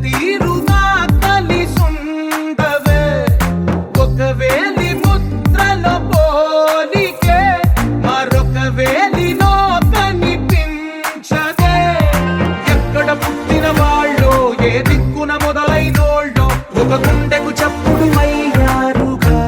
తీరుగా కలిసుండవే ఒక వేలి ముద్రలో పోలికే మరొక వేలిలో కనిపించదే ఎక్కడ పుట్టిన వాళ్ళో ఏ దిక్కున మొదలైనోళ్ళో ఒక గుండెకు చప్పుడు అయ్యారుగా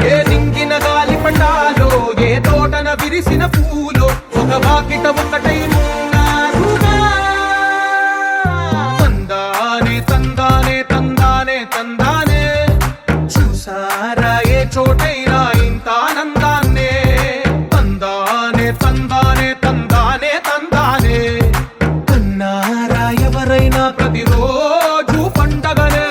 ఏ దింగిన గాలి పటాలో ఏ తోటన విరిసిన పూలో ఒక వాకిట ఒకటై ఉన్నారుగా తందానే తందానే తందానే తందానే చూసారా ఏ చోటైనా ఇంత ఆనందాన్నే తందానే తందానే తందానే తందానే అన్నారా ఎవరైనా ప్రతిరోజు పండగనే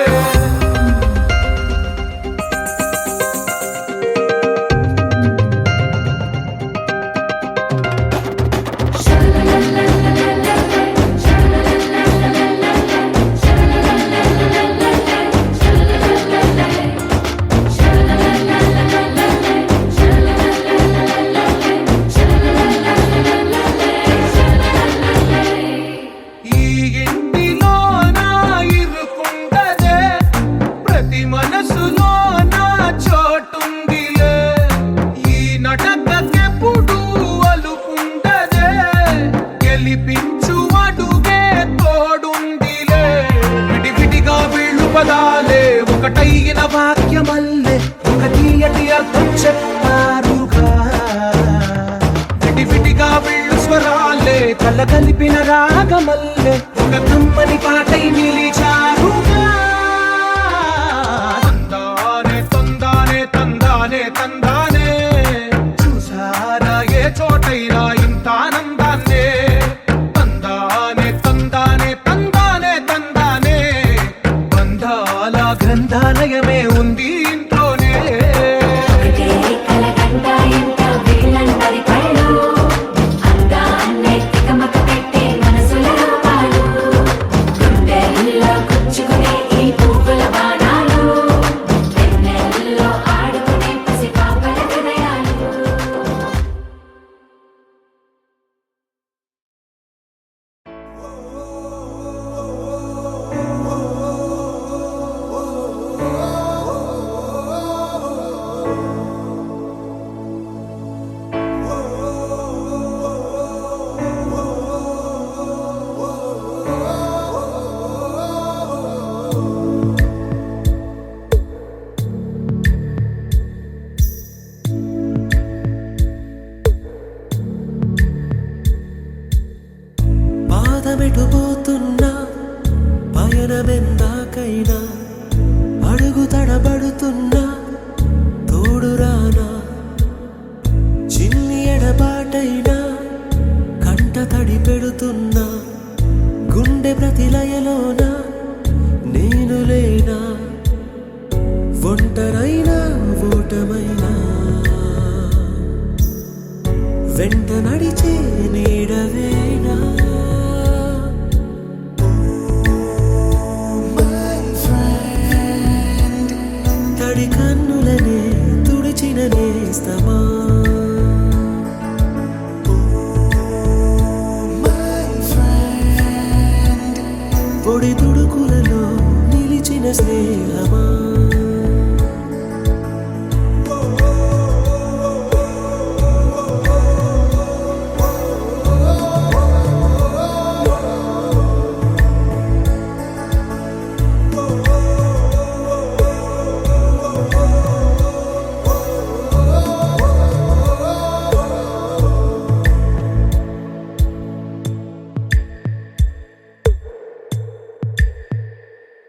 ఒకటైన వాక్యమల్లే ఒక తీయటి అర్థం చెప్పారుగా విడివిడిగా వీళ్ళు స్వరాలే కల కలిపిన రాగమల్లే ఒక కమ్మని పాటై నిలిచారుగా తందానే తందానే తందానే తందానే చూసారా ఏ చోటైనా ఇంత ఆనందాన్నే తందానే తందానే తందానే తందానే బంధాల గ్రంథాలయమే ఉంది ఇంట్లోనే పాదమెటుపోతున్నా పయనమెందాకైనా అడుగు తడబడుతున్నా తోడురానా చిన్ని ఎడబాటైనా కంట తడి పెడుతున్నా గుండె ప్రతిలయలోన నేను లేనా ఒంటరైనా ఓటమైనా వెంట నడిచే నీడవేనా తడి కన్నులనే తుడిచిన నేస్తమా పొడి తుడుకులలో నిలిచిన స్నేహమా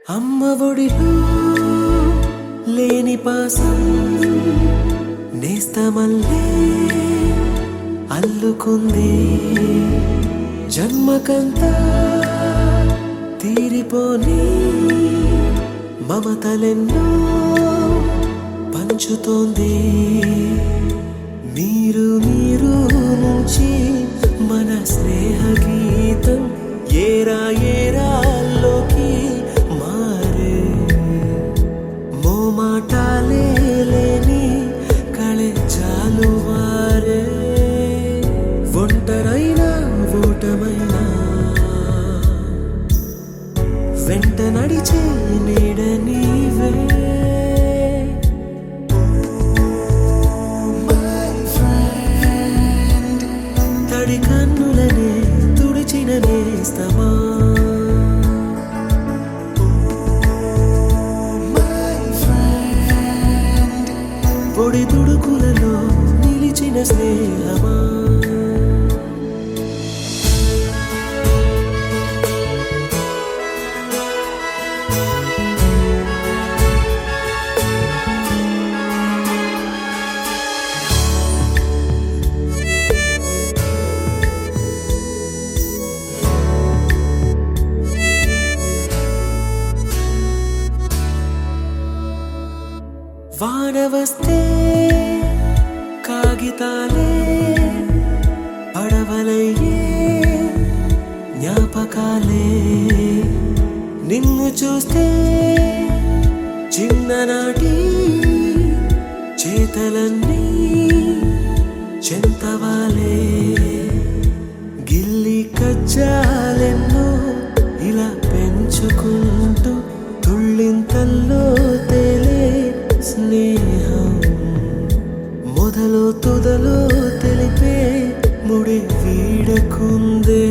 అమ్మ ఒడిలో లేని పాసం నేస్తమల్లే అల్లుకుంది జన్మకంతా తీరిపోని మమతలెన్నో పంచుతోంది మీరు మీరు నుంచి మన స్నేహ గీతం ఏరా ఏరాల్లోకి మారే మోమాటాలే లేని కళే చాలు వారే ఒంటరైనా ఓటమైనా వెంట నడిచే నీడ నీవే తడి కన్నులనే తుడిచిన నేస్తమా పొడి తుడుకులలో నిలిచిన స్నేహమా వాన వస్తే కాగితాలే పడవలయ్యే జ్ఞాపకాలే నిన్ను చూస్తే చిన్ననాటి చేతలన్నీ చెంతవాలే గిల్లి కజ్జాలెన్నో ఇలా పెంచుకుంటూ తుళ్ళింతల్లో తేలే స్నేహం మొదలు తుదలో తెలిపే ముడి వీడకుందే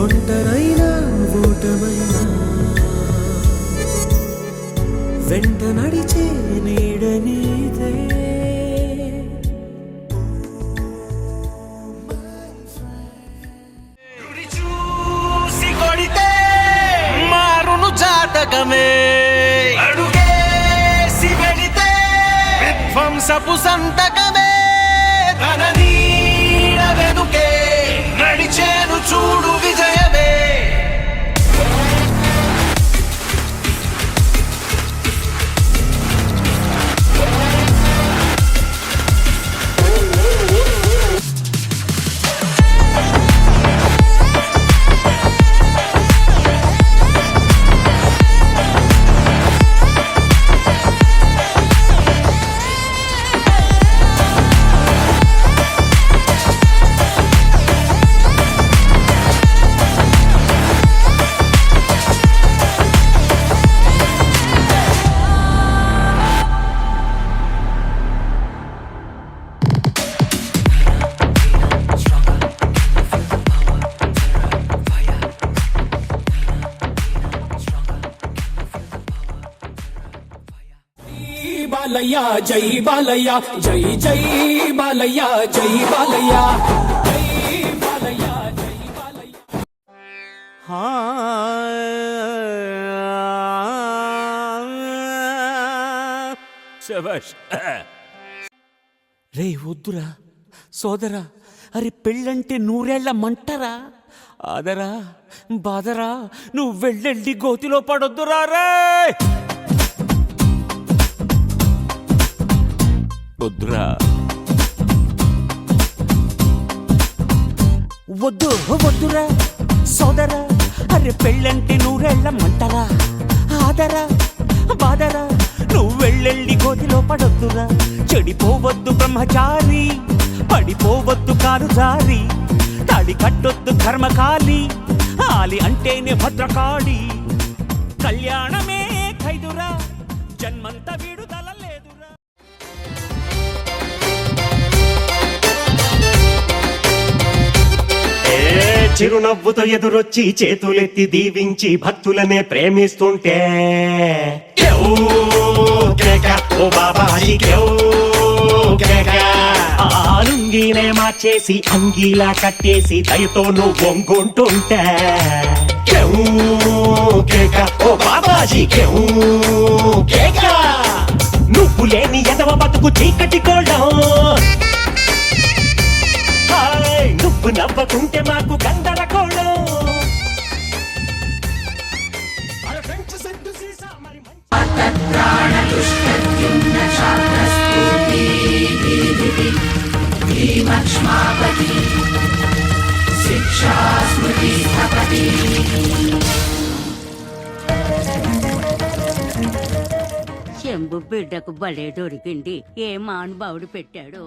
ఒంటరైనా ఓటమైనా వెంట నడిచే నీడ నీదే చూసి కొడితే మారును జాతకమే అడుగేసి వెడితే విధ్వంసపు సంతకమే తన నీడ వెనుకే నడిచేను చూడు విజయమే బాలయ్య జై బాలయ్య జై జై బాలయ్య జై బాలయ్య జై బాలయ్య జై బాలయ్య శభాష్ రే వద్దురా సోదరా అరే పెళ్ళంటే నూరేళ్ల మంటరా ఆదరా బాదరా నువ్వు వెళ్ళెళ్ళి గోతిలో పడొద్దురా రే వద్దురా వద్దు వద్దురా సోదరా అరే పెళ్ళంటే నూరేళ్ల మంటరా ఆదరా బాదరా నువ్వు వెళ్ళెళ్ళి గోతిలో పడొద్దురా చెడిపోవద్దు బ్రహ్మచారి పడిపోవద్దు కారు జారి తాళి కట్టొద్దు కర్మకాలి ఆలి అంటేనే భద్రకాళి కళ్యాణమే ఖైదురా జన్మంత విడుదల లేదురా చిరునవ్వుతో ఎదురొచ్చి చేతులెత్తి దీవించి భక్తులనే ప్రేమిస్తుంటే కేవ్ కేక ఓ బాబాజీ కేవ్ కేక ఆలుంగినే మార్చేసి అంగీలా కట్టేసి దయతో నువ్వు వంగుంటుంటే కేవ్ కేక ఓ బాబాజీ కేవ్ కేక నువ్వు లేని ఎదవ బతుకు చీకటి కోళ్ళం నువ్వు నవ్వకుంటే మాకు గందరగోళం శంభు బిడ్డకు భలే దొరికింది ఏ మానుభావుడు పెట్టాడు